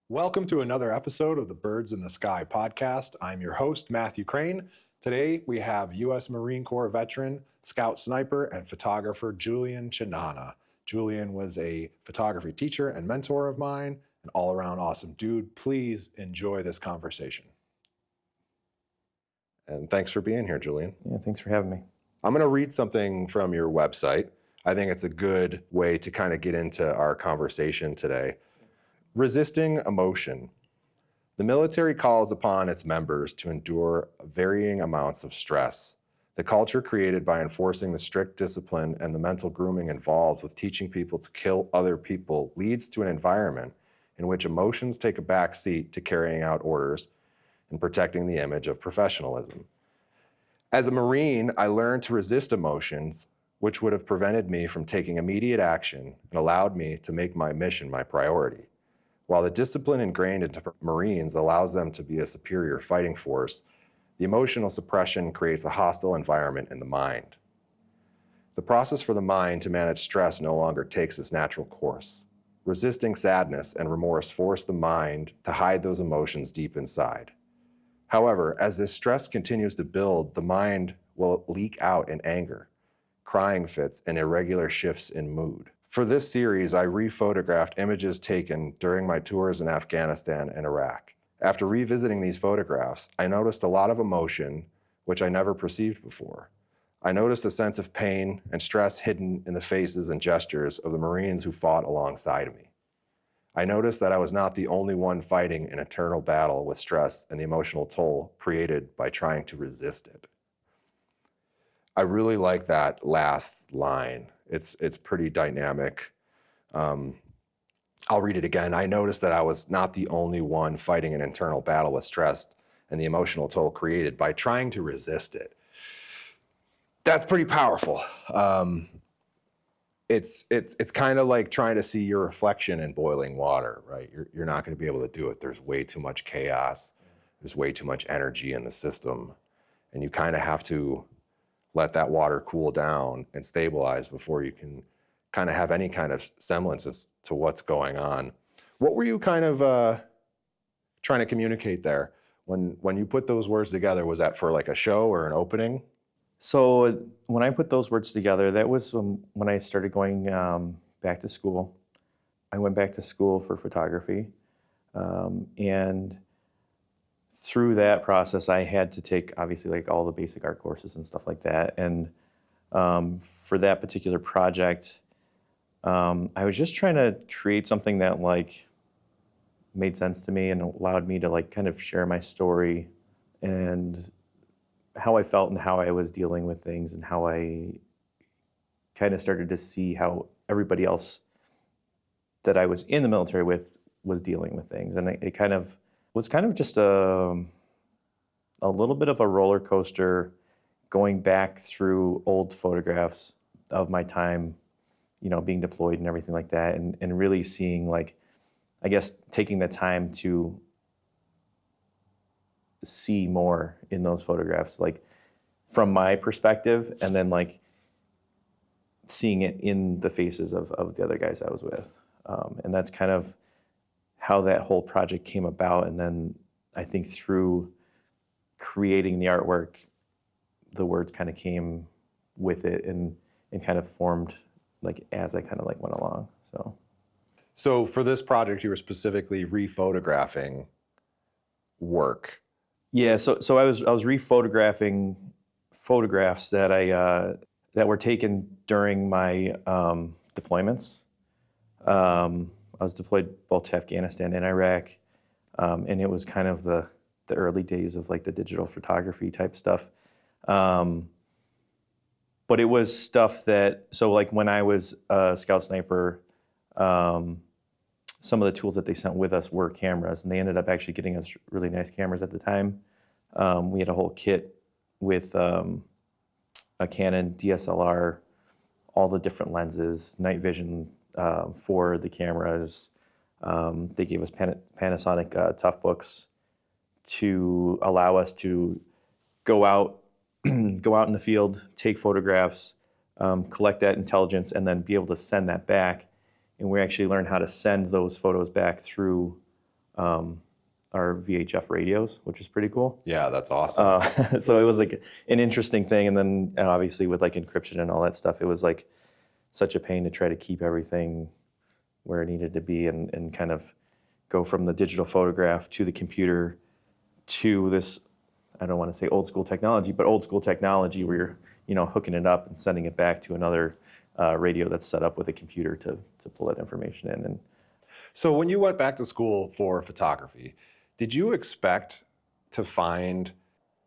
Welcome to another episode of the Birds in the Sky podcast. I'm your host, Matthew Crane. Today we have U.S. Marine Corps veteran, scout sniper, and photographer Julian Chinana. Julian was a photography teacher and mentor of mine, an all-around awesome dude. Please enjoy this conversation. And thanks for being here, Julian. Yeah, thanks for having me. I'm going to read something from your website. I think it's a good way to kind of get into our conversation today. Resisting emotion. The military calls upon its members to endure varying amounts of stress. The culture created by enforcing the strict discipline and the mental grooming involved with teaching people to kill other people leads to an environment in which emotions take a back seat to carrying out orders and protecting the image of professionalism. As a Marine, I learned to resist emotions, which would have prevented me from taking immediate action and allowed me to make my mission my priority. While the discipline ingrained into Marines allows them to be a superior fighting force, the emotional suppression creates a hostile environment in the mind. The process for the mind to manage stress no longer takes its natural course. Resisting sadness and remorse force the mind to hide those emotions deep inside. However, as this stress continues to build, the mind will leak out in anger, crying fits, and irregular shifts in mood. For this series, I rephotographed images taken during my tours in Afghanistan and Iraq. After revisiting these photographs, I noticed a lot of emotion, which I never perceived before. I noticed a sense of pain and stress hidden in the faces and gestures of the Marines who fought alongside me. I noticed that I was not the only one fighting an eternal battle with stress and the emotional toll created by trying to resist it. I really like that last line. It's pretty dynamic. I'll read it again. I noticed that I was not the only one fighting an internal battle with stress and the emotional toll created by trying to resist it. That's pretty powerful. It's kind of like trying to see your reflection in boiling water, right? You're not going to be able to do it. There's way too much chaos. There's way too much energy in the system. And you kind of have to let that water cool down and stabilize before you can kind of have any kind of semblance as to what's going on. What were you kind of trying to communicate there? When you put those words together, was that for like a show or an opening? So when I put those words together, that was when I started going back to school. I went back to school for photography, and through that process, I had to take, obviously, like all the basic art courses and stuff like that. And for that particular project, I was just trying to create something that like made sense to me and allowed me to like kind of share my story and how I felt and how I was dealing with things and how I kind of started to see how everybody else that I was in the military with was dealing with things. And it kind of was kind of just a little bit of a roller coaster going back through old photographs of my time, you know, being deployed and everything like that, and really seeing, like, I guess, taking the time to see more in those photographs, like from my perspective, and then like seeing it in the faces of the other guys I was with. And that's kind of how that whole project came about. And then I think through creating the artwork, the words kind of came with it and kind of formed like as I kind of like went along. So for this project, you were specifically rephotographing work. Yeah, so I was rephotographing photographs that that were taken during my deployments. I was deployed both to Afghanistan and Iraq, and it was kind of the early days of like the digital photography type stuff. But it was stuff that, so like when I was a scout sniper, some of the tools that they sent with us were cameras, and they ended up actually getting us really nice cameras at the time. We had a whole kit with a Canon DSLR, all the different lenses, night vision for the cameras. They gave us Panasonic Tough Books to allow us to go out in the field, take photographs, collect that intelligence, and then be able to send that back. And we actually learned how to send those photos back through our VHF radios, which is pretty cool. Yeah, that's awesome. So it was like an interesting thing. And then obviously with like encryption and all that stuff, it was like such a pain to try to keep everything where it needed to be and kind of go from the digital photograph to the computer to this, I don't want to say old school technology, but old school technology where you're, hooking it up and sending it back to another radio that's set up with a computer to pull that information in. And So when you went back to school for photography, did you expect to find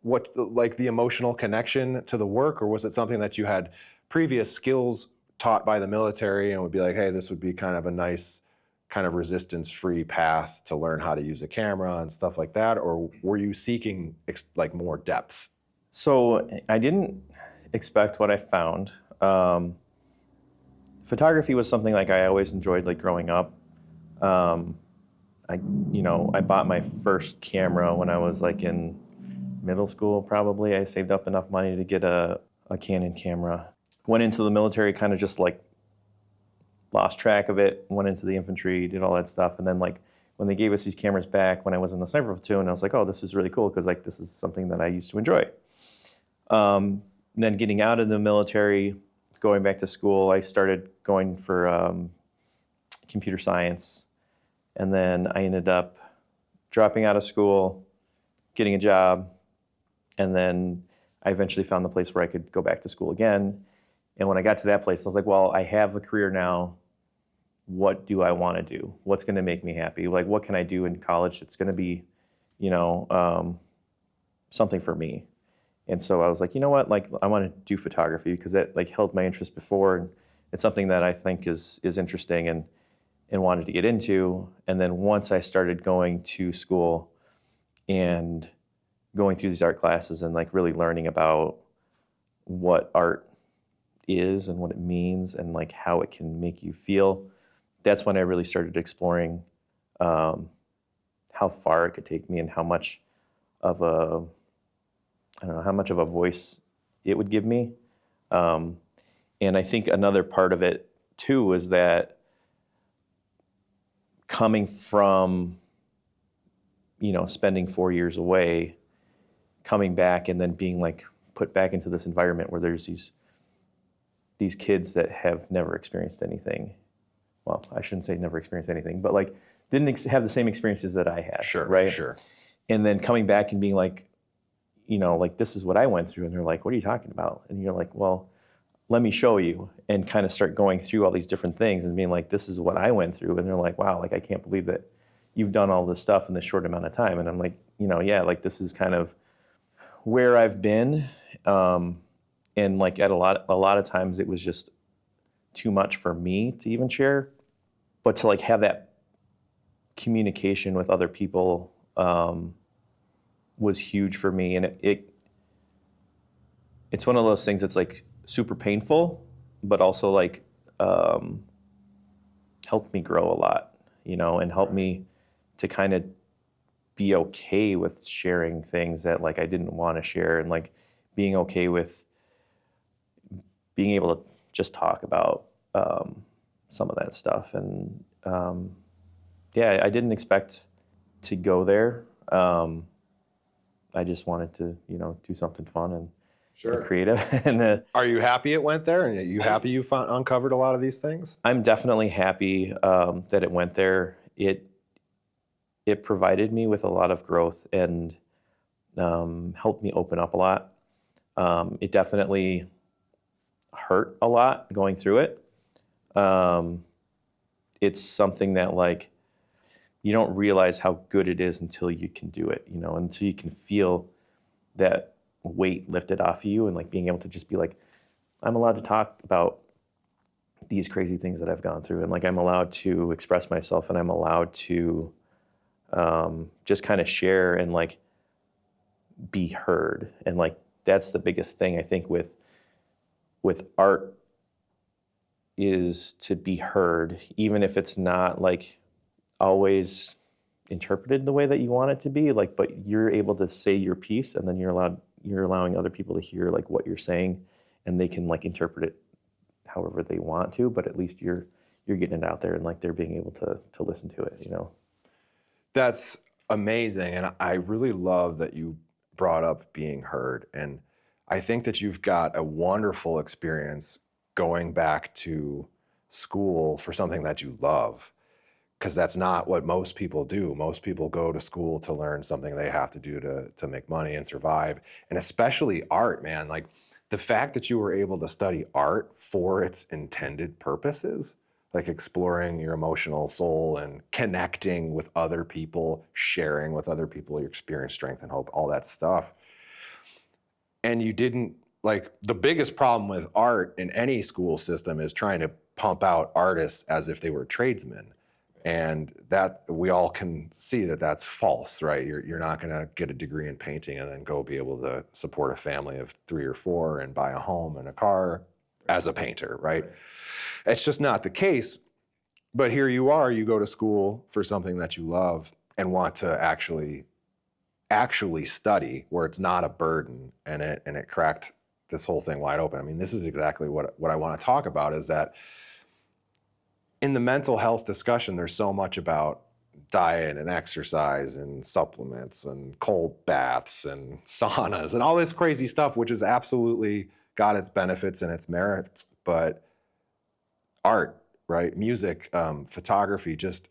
like the emotional connection to the work, or was it something that you had previous skills taught by the military and would be like, hey, this would be kind of a nice kind of resistance-free path to learn how to use a camera and stuff like that? Or were you seeking like more depth? so I didn't expect what I found. Photography was something like I always enjoyed, like growing up. I bought my first camera when I was like in middle school, probably. I saved up enough money to get a Canon camera. Went into the military, kind of just like lost track of it, went into the infantry, did all that stuff. And then like when they gave us these cameras back when I was in the sniper platoon, I was like, oh, this is really cool because like this is something that I used to enjoy. Then getting out of the military, going back to school, I started going for computer science. And then I ended up dropping out of school, getting a job, and then I eventually found the place where I could go back to school again. And when I got to that place, I was like, well, I have a career now. What do I want to do? What's going to make me happy? Like, what can I do in college that's going to be, something for me? And so I was like, you know what? Like, I want to do photography because that like held my interest before, and it's something that I think is interesting and wanted to get into. And then once I started going to school and going through these art classes and like really learning about what art is and what it means and like how it can make you feel, that's when I really started exploring how far it could take me and how much of a voice it would give me. And I think another part of it too is that coming from, spending 4 years away, coming back and then being like put back into this environment where there's these kids that have never experienced anything. Well, I shouldn't say never experienced anything, but like didn't have the same experiences that I had. Sure, right? Sure. And then coming back and being like, like this is what I went through. And they're like, what are you talking about? And you're like, well, let me show you, and kind of start going through all these different things and being like, this is what I went through. And they're like, wow, like I can't believe that you've done all this stuff in this short amount of time. And I'm like, yeah, like this is kind of where I've been. And like at a lot of times it was just too much for me to even share, but to like have that communication with other people was huge for me. And it's one of those things that's like super painful, but also like helped me grow a lot, and helped me to kind of be okay with sharing things that like I didn't want to share, and like being okay with being able to just talk about some of that stuff. And I didn't expect to go there. I just wanted to, do something fun and creative. And Are you happy it went there? And are you happy you uncovered a lot of these things? I'm definitely happy that it went there. It provided me with a lot of growth and helped me open up a lot. It definitely hurt a lot going through it. It's something that like you don't realize how good it is until you can do it, until you can feel that weight lifted off of you, and like being able to just be like, I'm allowed to talk about these crazy things that I've gone through, and like I'm allowed to express myself, and I'm allowed to just kind of share and like be heard. And like that's the biggest thing I think with art, is to be heard, even if it's not like always interpreted the way that you want it to be, like, but you're able to say your piece, and then you're allowing other people to hear like what you're saying, and they can like interpret it however they want to, but at least you're getting it out there, and like they're being able to listen to it, That's amazing. And I really love that you brought up being heard. And I think that you've got a wonderful experience going back to school for something that you love, because that's not what most people do. Most people go to school to learn something they have to do to make money and survive. And especially art, man. Like the fact that you were able to study art for its intended purposes, like exploring your emotional soul and connecting with other people, sharing with other people your experience, strength, and hope, all that stuff. And you didn't, like, the biggest problem with art in any school system is trying to pump out artists as if they were tradesmen. And that we all can see that that's false, right? You're not going to get a degree in painting and then go be able to support a family of 3 or 4 and buy a home and a car as a painter, right? It's just not the case. But here you are, you go to school for something that you love and want to actually study where it's not a burden, and it cracked this whole thing wide open. I mean, this is exactly what I want to talk about, is that in the mental health discussion, there's so much about diet and exercise and supplements and cold baths and saunas and all this crazy stuff, which has absolutely got its benefits and its merits. But art, right? Music, photography, just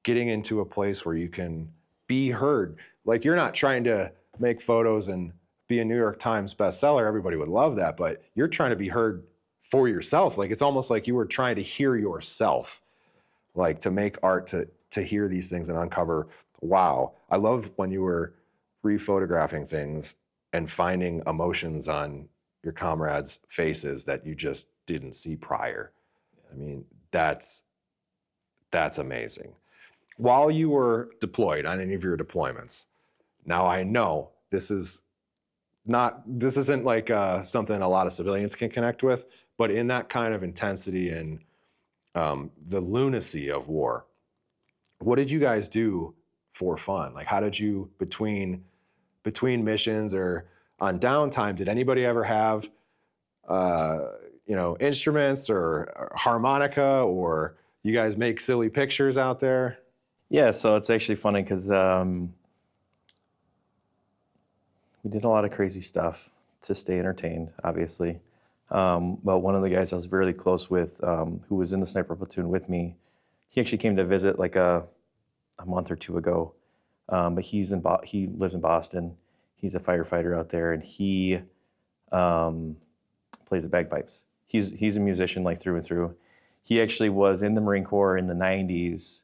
getting into a place where you can be heard. Like, you're not trying to make photos and be a New York Times bestseller. Everybody would love that, but you're trying to be heard for yourself. Like, it's almost like you were trying to hear yourself, like to make art to hear these things and uncover, wow. I love when you were re-photographing things and finding emotions on your comrades' faces that you just didn't see prior. I mean, that's amazing. While you were deployed on any of your deployments, now I know this isn't like something a lot of civilians can connect with, but in that kind of intensity and the lunacy of war, what did you guys do for fun? Like, how did you, between missions or on downtime, did anybody ever have instruments or harmonica, or you guys make silly pictures out there? Yeah, so it's actually funny because we did a lot of crazy stuff to stay entertained, obviously. But one of the guys I was really close with, who was in the sniper platoon with me, he actually came to visit like a month or 2 ago. But he lives in Boston. He's a firefighter out there, and he plays the bagpipes. He's a musician like through and through. He actually was in the Marine Corps in the 90s,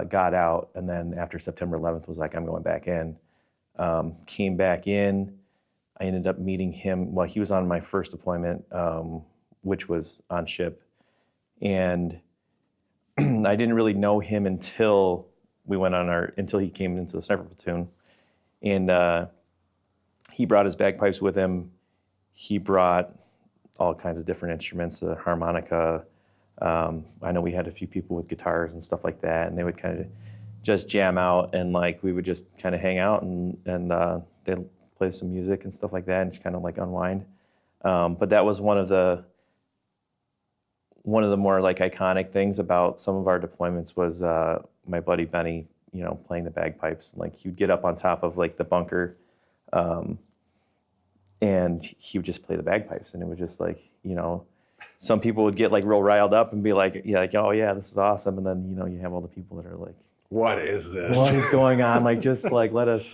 got out, and then after September 11th was like, I'm going back in. Came back in. I ended up meeting him. Well, he was on my first deployment, which was on ship. And I didn't really know him until until he came into the sniper platoon. And he brought his bagpipes with him. He brought all kinds of different instruments, the harmonica. I know we had a few people with guitars and stuff like that, and they would kind of just jam out, and like we would just kind of hang out and they'd play some music and stuff like that, and just kind of like unwind. But that was one of the more like iconic things about some of our deployments was my buddy Benny, playing the bagpipes. Like he would get up on top of like the bunker, and he would just play the bagpipes, and it was just like, some people would get like real riled up and be like, yeah, like, oh yeah, this is awesome. And then, you have all the people that are like, what is this? What is going on? Like, just like, let us,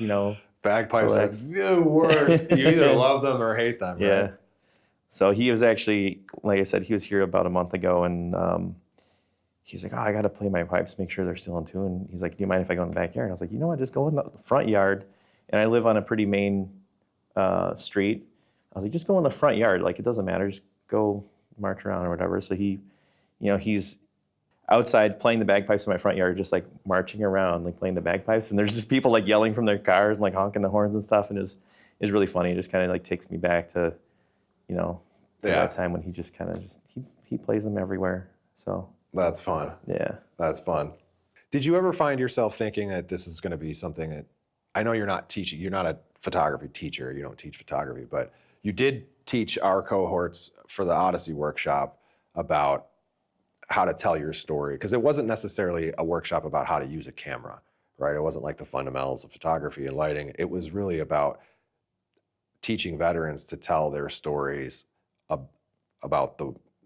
Bagpipes are the worst. You either love them or hate them, right? Yeah. So he was actually, like I said, he was here about a month ago, and he's like, oh, I got to play my pipes, make sure they're still in tune. He's like, do you mind if I go in the backyard? And I was like, you know what, just go in the front yard. And I live on a pretty main street. I was like, just go in the front yard. Like, it doesn't matter. Just go march around or whatever. So he, he's outside playing the bagpipes in my front yard, just like marching around, like playing the bagpipes. And there's just people like yelling from their cars and like honking the horns and stuff. And it's really funny. It just kind of like takes me back to, that time when he just kind of he plays them everywhere. So that's fun. Yeah. That's fun. Did you ever find yourself thinking that this is going to be something that, I know you're not teaching, you're not a photography teacher, you don't teach photography, but you did teach our cohorts for the Odyssey workshop about how to tell your story, because it wasn't necessarily a workshop about how to use a camera, right? It wasn't like the fundamentals of photography and lighting. It was really about teaching veterans to tell their stories about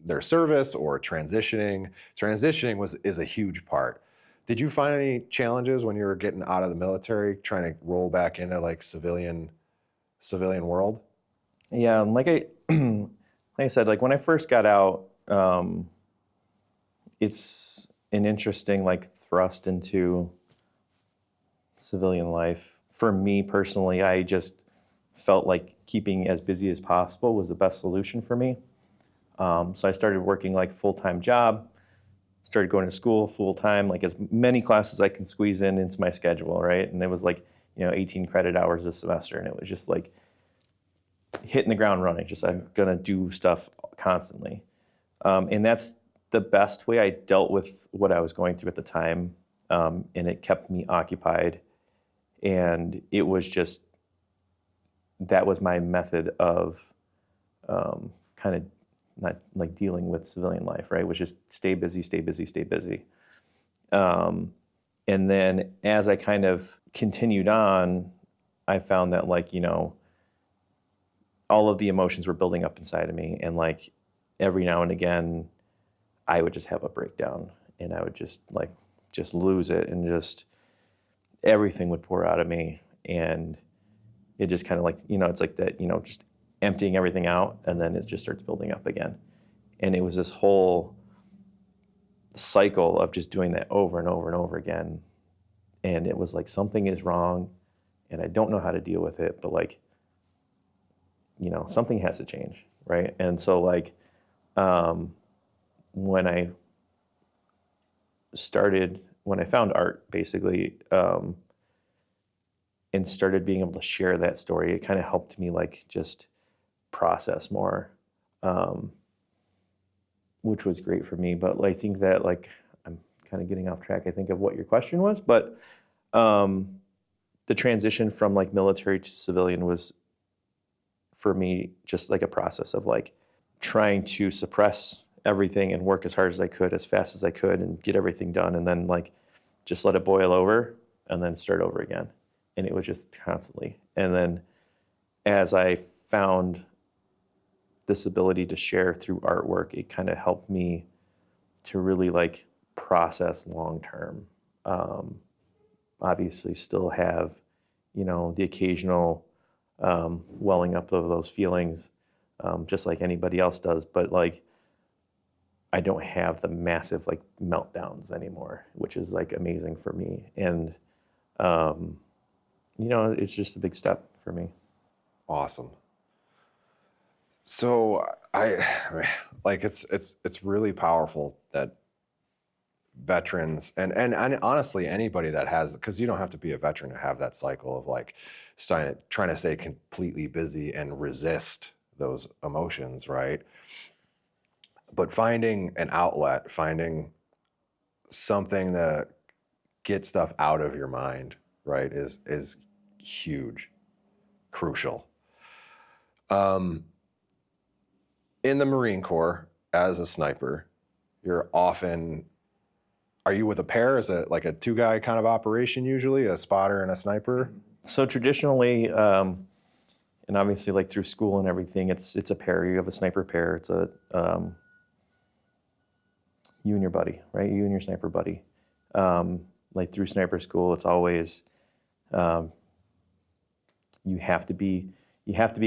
their service or transitioning. Transitioning is a huge part. Did you find any challenges when you were getting out of the military, trying to roll back into like civilian world? Yeah, and like I said, like when I first got out, it's an interesting like thrust into civilian life. For me personally, I just felt like keeping as busy as possible was the best solution for me. So I started working like a full-time job, started going to school full-time, like as many classes I can squeeze into my schedule, right? And it was like, 18 credit hours a semester, and it was just like hitting the ground running. Just I'm gonna do stuff constantly, and that's the best way I dealt with what I was going through at the time, and it kept me occupied, and it was just that was my method of kind of not like dealing with civilian life, right? Was just stay busy, stay busy, stay busy. And then as I kind of continued on, I found that like, all of the emotions were building up inside of me. And like every now and again, I would just have a breakdown and I would just lose it, and just everything would pour out of me. And it just kind of like, it's like that, just emptying everything out, and then it just starts building up again. And it was this whole cycle of just doing that over and over and over again. And it was like something is wrong and I don't know how to deal with it, but like, something has to change, right? And so like when I found art basically, and started being able to share that story, it kind of helped me like just process more, which was great for me. But I think that like I'm kind of getting off track, I think, of what your question was. But the transition from like military to civilian was for me just like a process of like trying to suppress everything and work as hard as I could, as fast as I could, and get everything done, and then like just let it boil over and then start over again. And it was just constantly. And then as I found this ability to share through artwork, it kind of helped me to really like process long term. Obviously still have, the occasional welling up of those feelings, just like anybody else does, but like I don't have the massive like meltdowns anymore, which is like amazing for me. And it's just a big step for me. Awesome. So I like it's really powerful that veterans and honestly anybody that has, because you don't have to be a veteran to have that cycle of like trying to stay completely busy and resist those emotions, right? But finding an outlet, finding something to get stuff out of your mind, right, is huge, crucial. In the Marine Corps, as a sniper, are you with a pair? Is it like a two-guy kind of operation usually, a spotter and a sniper? So traditionally, and obviously like through school and everything, it's a pair. You have a sniper pair. It's a you and your buddy, right? You and your sniper buddy. Like through sniper school, it's always you have to be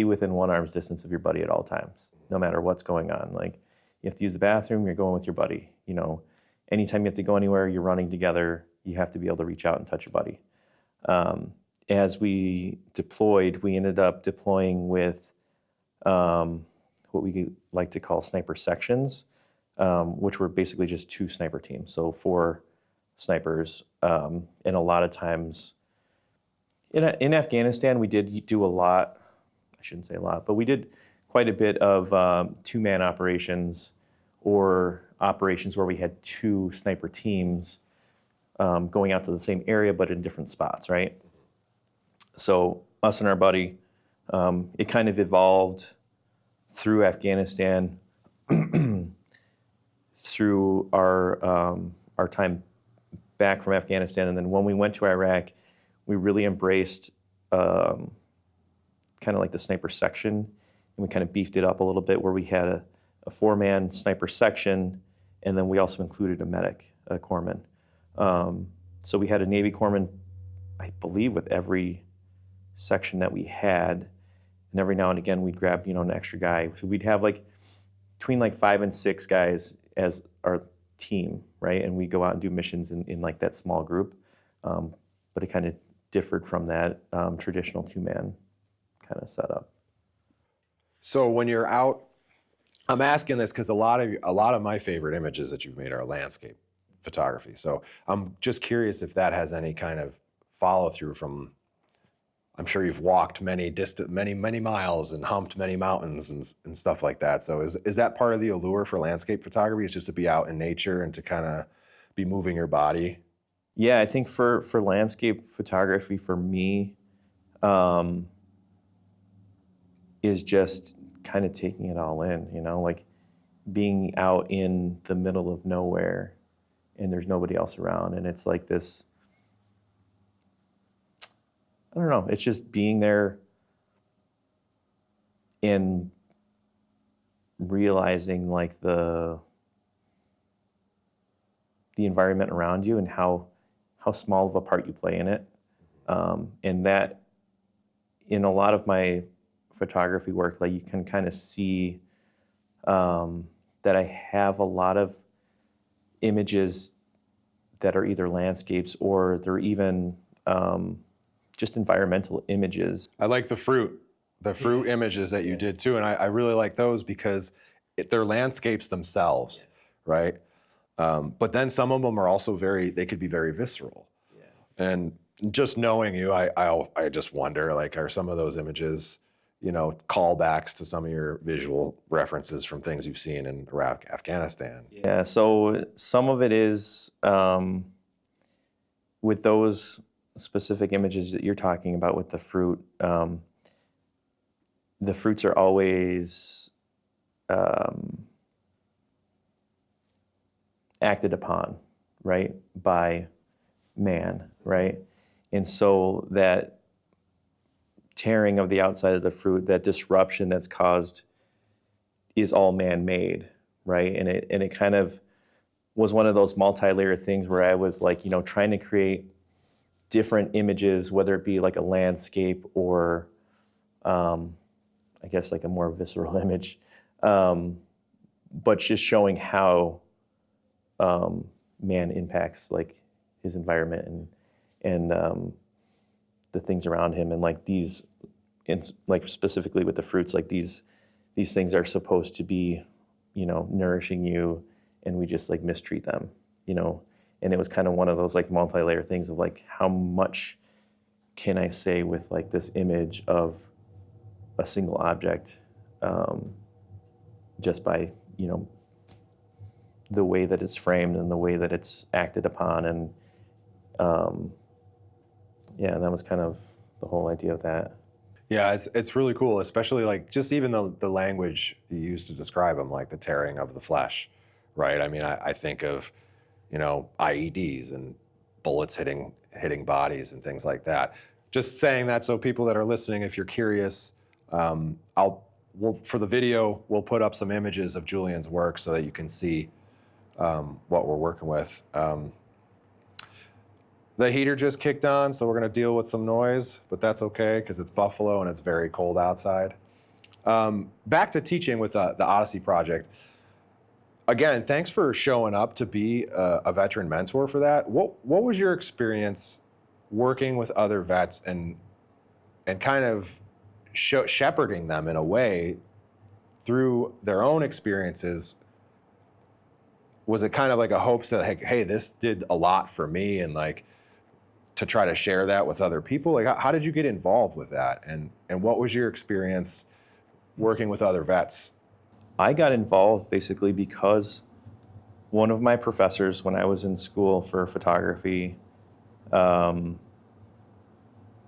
within one arm's distance of your buddy at all times, no matter what's going on. Like you have to use the bathroom, you're going with your buddy. Anytime you have to go anywhere, you're running together. You have to be able to reach out and touch your buddy. As we deployed, we ended up deploying with what we like to call sniper sections, which were basically just 2 sniper teams, so 4 snipers. And a lot of times in Afghanistan, we did do a lot. I shouldn't say a lot, but we did quite a bit of 2-man operations, or operations where we had 2 sniper teams going out to the same area but in different spots, right? So us and our buddy, it kind of evolved through Afghanistan, through our time back from Afghanistan, and then when we went to Iraq, we really embraced kind of like the sniper section, and we kind of beefed it up a little bit where we had a 4-man sniper section, and then we also included a medic, a corpsman. So we had a Navy corpsman, I believe, with every section that we had, and every now and again we'd grab, an extra guy. So we'd have like between like 5 and 6 guys as our team, right? And we go out and do missions in like that small group. But it kind of differed from that traditional 2-man kind of setup. So when you're out, I'm asking this because a lot of my favorite images that you've made are landscape photography. So I'm just curious if that has any kind of follow through from. I'm sure you've walked many miles and humped many mountains and stuff like that. So is that part of the allure for landscape photography? Is just to be out in nature and to kind of be moving your body? Yeah, I think for landscape photography, for me, is just kind of taking it all in, like being out in the middle of nowhere and there's nobody else around. And it's like this, I don't know, it's just being there and realizing like the environment around you and how small of a part you play in it. And that in a lot of my photography work, like you can kind of see that I have a lot of images that are either landscapes or they're even just environmental images. I like the fruit images that you did too, and I really like those because they're landscapes themselves, right? But then some of them are also they could be very visceral. Yeah. And just knowing you, I just wonder, like, are some of those images, callbacks to some of your visual references from things you've seen in Iraq, Afghanistan? Yeah, so some of it is with those specific images that you're talking about with the fruit. The fruits are always acted upon, right, by man, right? And so that tearing of the outside of the fruit, that disruption that's caused is all man-made, right? And it kind of was one of those multi-layered things where I was like, trying to create different images, whether it be like a landscape or I guess like a more visceral image, but just showing how man impacts like his environment and the things around him, and like these, like specifically with the fruits, like these things are supposed to be, nourishing you, and we just like mistreat them, and it was kind of one of those like multi-layer things of like, how much can I say with like this image of a single object, just by, the way that it's framed and the way that it's acted upon. And yeah, that was kind of the whole idea of that. Yeah, it's really cool, especially like just even the language you use to describe them, like the tearing of the flesh, right? I mean, I think of, IEDs and bullets hitting bodies and things like that. Just saying that so people that are listening, if you're curious, for the video, we'll put up some images of Julian's work so that you can see what we're working with. The heater just kicked on, so we're gonna deal with some noise, but that's okay because it's Buffalo and it's very cold outside. Back to teaching with the Odyssey Project. Again, thanks for showing up to be a veteran mentor for that. What was your experience working with other vets and kind of shepherding them in a way through their own experiences? Was it kind of like a hopes that, like, hey, this did a lot for me, and like to try to share that with other people? Like, how did you get involved with that? And what was your experience working with other vets? I got involved basically because one of my professors, when I was in school for photography,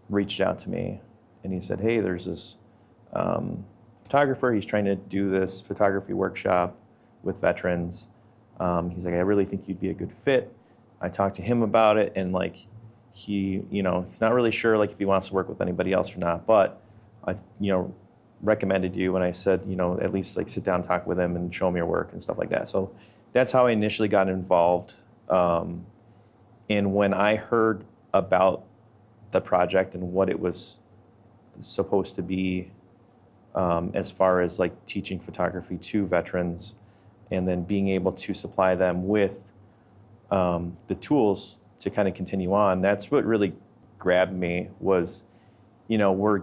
reached out to me and he said, hey, there's this photographer, he's trying to do this photography workshop with veterans. He's like, I really think you'd be a good fit. I talked to him about it, and like he's not really sure like if he wants to work with anybody else or not, but I recommended you, and I said at least like sit down and talk with him and show him your work and stuff like that. So that's how I initially got involved. And when I heard about the project and what it was supposed to be, as far as like teaching photography to veterans, and then being able to supply them with the tools to kind of continue on, that's what really grabbed me. Was we're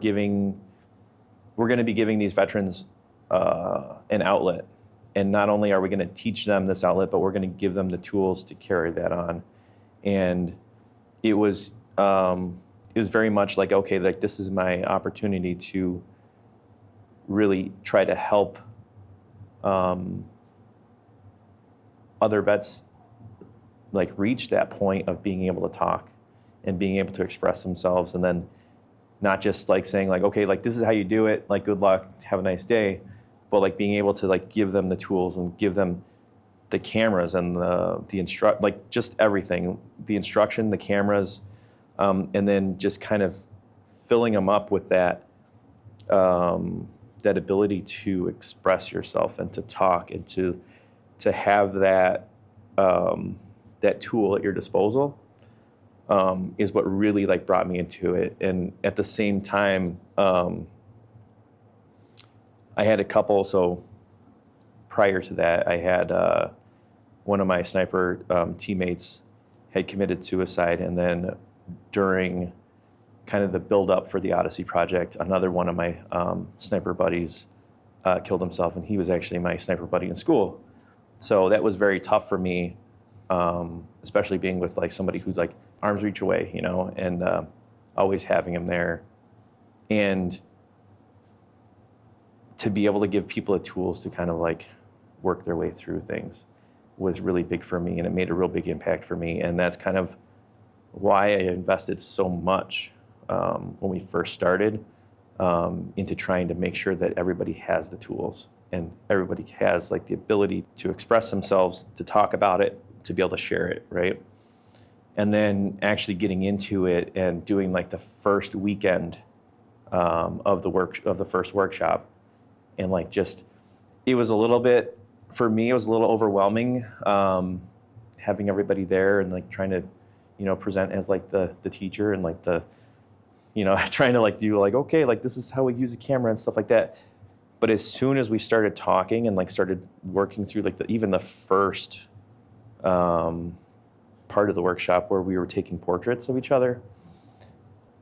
going to be giving these veterans an outlet, and not only are we going to teach them this outlet, but we're going to give them the tools to carry that on. And it was very much like, okay, like this is my opportunity to really try to help other vets like reach that point of being able to talk and being able to express themselves, and then not just like saying like, okay, like this is how you do it, like good luck, have a nice day, but like being able to like give them the tools and give them the cameras and the like just everything, the instruction, the cameras, and then just kind of filling them up with that that ability to express yourself and to talk and to have that that tool at your disposal, is what really like brought me into it. And at the same time, I had a couple. So prior to that, I had one of my sniper teammates had committed suicide, and then during kind of the build up for the Odyssey project, another one of my sniper buddies killed himself, and he was actually my sniper buddy in school. So that was very tough for me, especially being with like somebody who's like arm's reach away, and always having him there. And to be able to give people the tools to kind of like work their way through things was really big for me, and it made a real big impact for me. And that's kind of why I invested so much when we first started into trying to make sure that everybody has the tools and everybody has like the ability to express themselves, to talk about it, to be able to share it, right? And then actually getting into it and doing like the first weekend of the first workshop, and like just it was a little bit, for me, it was a little overwhelming, having everybody there and like trying to present as like the teacher and like the trying to like do like, okay, like this is how we use a camera and stuff like that. But as soon as we started talking and like started working through like even the first part of the workshop where we were taking portraits of each other,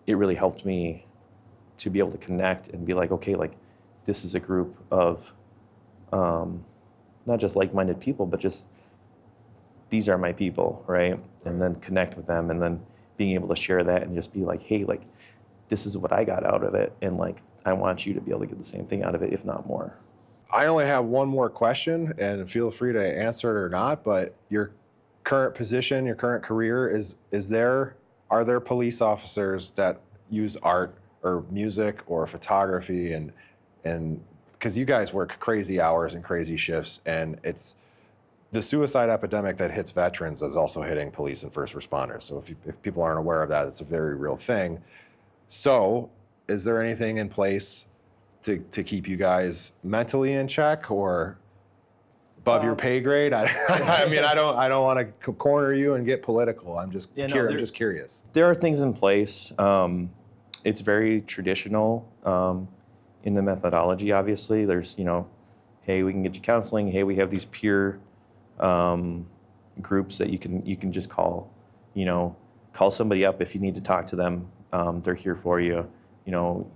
it really helped me to be able to connect and be like, okay, like this is a group of not just like-minded people, but just these are my people, right? And then connect with them, and then being able to share that and just be like, hey, like this is what I got out of it, and like I want you to be able to get the same thing out of it, if not more. I only have one more question, and feel free to answer it or not, but your current position, your current career, are there police officers that use art or music or photography, and because you guys work crazy hours and crazy shifts, and it's the suicide epidemic that hits veterans is also hitting police and first responders. So if people aren't aware of that, it's a very real thing. So is there anything in place to keep you guys mentally in check or above your pay grade? I mean, I don't want to corner you and get political. I'm just I'm just curious. There are things in place. It's very traditional in the methodology. Obviously, there's hey, we can get you counseling. Hey, we have these peer groups that you can just call. Call somebody up if you need to talk to them. They're here for you.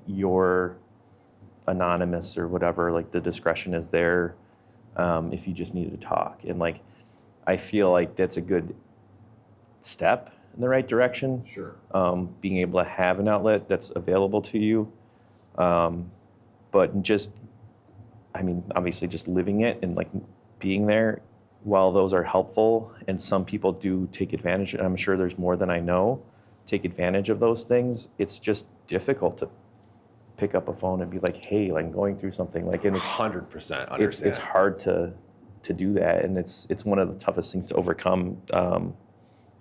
You're anonymous or whatever. Like the discretion is there if you just needed to talk. And like, I feel like that's a good step in the right direction. Sure. Being able to have an outlet that's available to you, but just, I mean, obviously just living it and like being there. While those are helpful, and some people do take advantage, and I'm sure there's more than I know, take advantage of those things, it's just difficult to pick up a phone and be like, hey, like I'm going through something. Like, and it's 100% understand. It's hard to do that, and it's one of the toughest things to overcome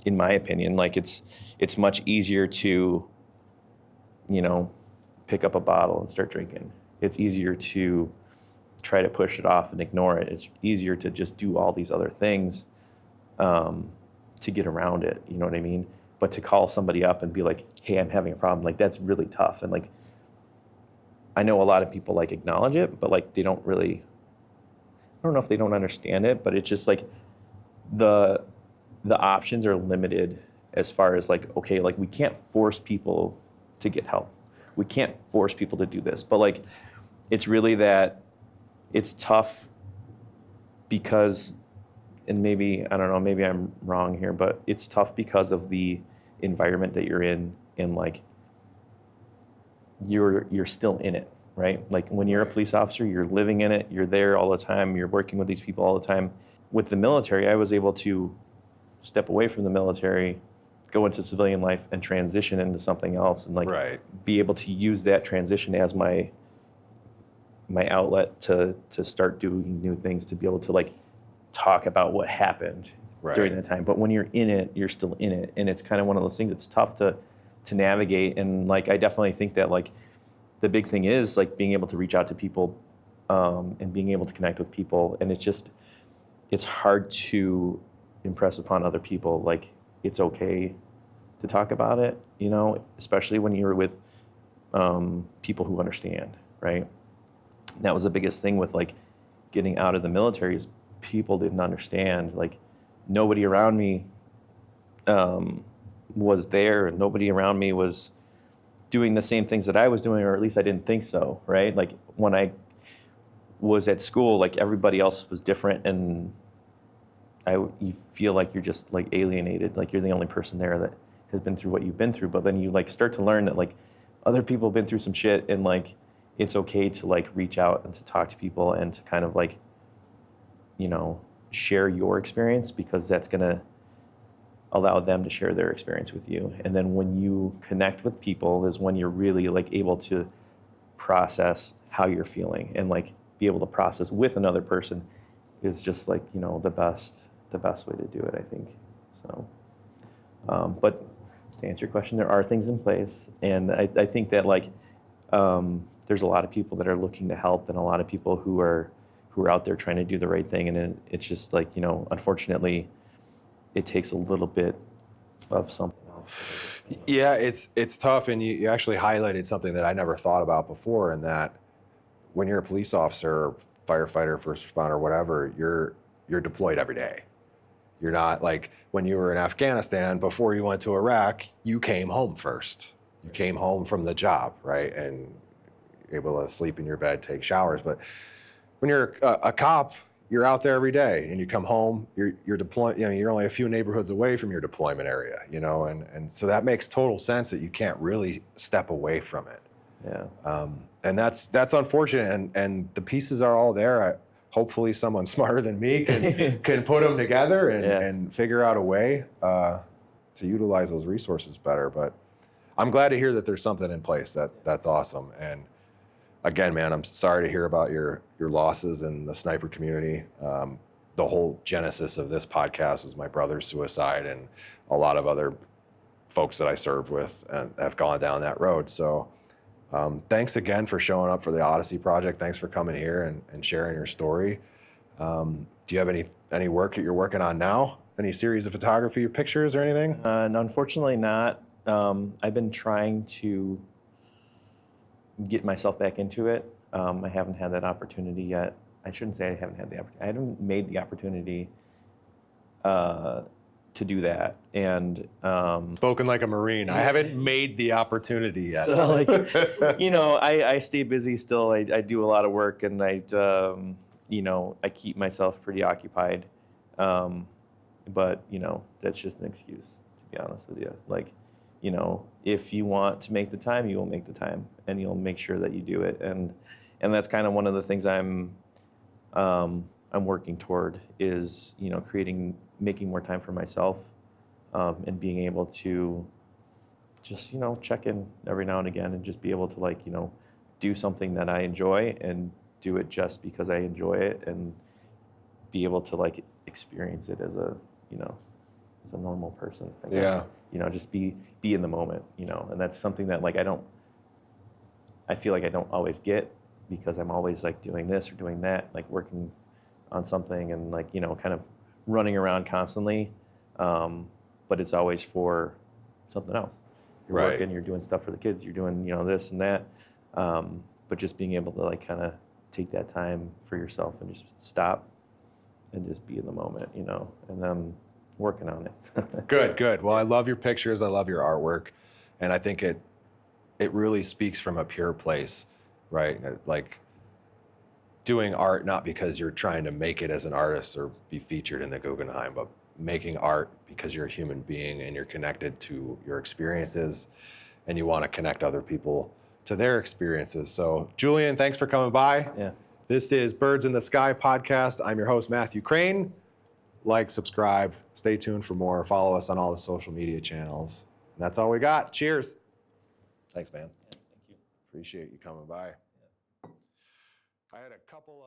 in my opinion, like it's much easier to, pick up a bottle and start drinking. It's easier to try to push it off and ignore it. It's easier to just do all these other things to get around it. You know what I mean? But to call somebody up and be like, hey, I'm having a problem, like that's really tough. And like, I know a lot of people like acknowledge it, but like they don't really, I don't know if they don't understand it, but it's just like the options are limited as far as like, okay, like we can't force people to get help. We can't force people to do this. But like, it's really that it's tough because, and maybe, I don't know, maybe I'm wrong here, but it's tough because of the environment that you're in, and like, you're still in it, right? Like when you're a police officer, you're living in it, you're there all the time, you're working with these people all the time. With the military, I was able to step away from the military, go into civilian life, and transition into something else, and like be able to use that transition as my outlet to start doing new things, to be able to like talk about what happened during that time. But when you're in it, you're still in it, and it's kind of one of those things that's tough to navigate. And like I definitely think that like the big thing is like being able to reach out to people and being able to connect with people, and it's hard to impress upon other people like it's okay to talk about it, especially when you're with people who understand, right? That was the biggest thing with like getting out of the military, is people didn't understand. Like nobody around me was there, and nobody around me was doing the same things that I was doing, or at least I didn't think so, right? Like when I was at school, like everybody else was different, and you feel like you're just like alienated, like you're the only person there that has been through what you've been through. But then you like start to learn that like other people have been through some shit, and like it's okay to like reach out and to talk to people and to kind of like, share your experience, because that's gonna allow them to share their experience with you. And then when you connect with people is when you're really like able to process how you're feeling, and like be able to process with another person is just like, the best way to do it, I think. So, but to answer your question, there are things in place, and I think that like there's a lot of people that are looking to help, and a lot of people who are out there trying to do the right thing, and it's just like, unfortunately, it takes a little bit of something else. Yeah, it's tough, and you actually highlighted something that I never thought about before, in that when you're a police officer, firefighter, first responder, whatever, you're deployed every day. You're not like when you were in Afghanistan, before you went to Iraq, you came home first. You came home from the job, right? And able to sleep in your bed, take showers. But when you're a cop, you're out there every day, and you come home, you're deployed, you're only a few neighborhoods away from your deployment area, and so that makes total sense that you can't really step away from it. Yeah. And that's unfortunate, and the pieces are all there. Hopefully someone smarter than me can put them together and figure out a way to utilize those resources better. But I'm glad to hear that there's something in place. That's awesome. And again, man, I'm sorry to hear about your losses in the sniper community. The whole genesis of this podcast was my brother's suicide, and a lot of other folks that I served with and have gone down that road. So thanks again for showing up for the Odyssey Project. Thanks for coming here and sharing your story. Do you have any work that you're working on now? Any series of photography or pictures or anything? No, unfortunately not. I've been trying to get myself back into it. I haven't had that opportunity yet. I shouldn't say I haven't had the opportunity. I haven't made the opportunity to do that. And Spoken like a Marine. I haven't made the opportunity yet. so like, I stay busy still. I do a lot of work, and I keep myself pretty occupied. But that's just an excuse, to be honest with you. Like, if you want to make the time, you will make the time, and you'll make sure that you do it. And that's kind of one of the things I'm working toward is, making more time for myself, and being able to just, check in every now and again, and just be able to do something that I enjoy, and do it just because I enjoy it, and be able to experience it as as a normal person. I Yeah. guess. You know, just be in the moment, you know, and that's something that like I feel like I don't always get because I'm always like doing this or doing that, like working on something and like, you know, kind of running around constantly. But it's always for something else. You're Right. working, you're doing stuff for the kids, you're doing, you know, this and that. But just being able to like kind of take that time for yourself and just stop and just be in the moment, you know, and I'm working on it. Good. Well, I love your pictures. I love your artwork. And I think it really speaks from a pure place, right? Like doing art not because you're trying to make it as an artist or be featured in the Guggenheim, but making art because you're a human being and you're connected to your experiences and you want to connect other people to their experiences. So, Julian, thanks for coming by. Yeah. This is Birds in the Sky podcast. I'm your host, Matthew Crane. Like, subscribe, stay tuned for more. Follow us on all the social media channels. And that's all we got. Cheers. Thanks, man. Thank you. Appreciate you coming by. I had a couple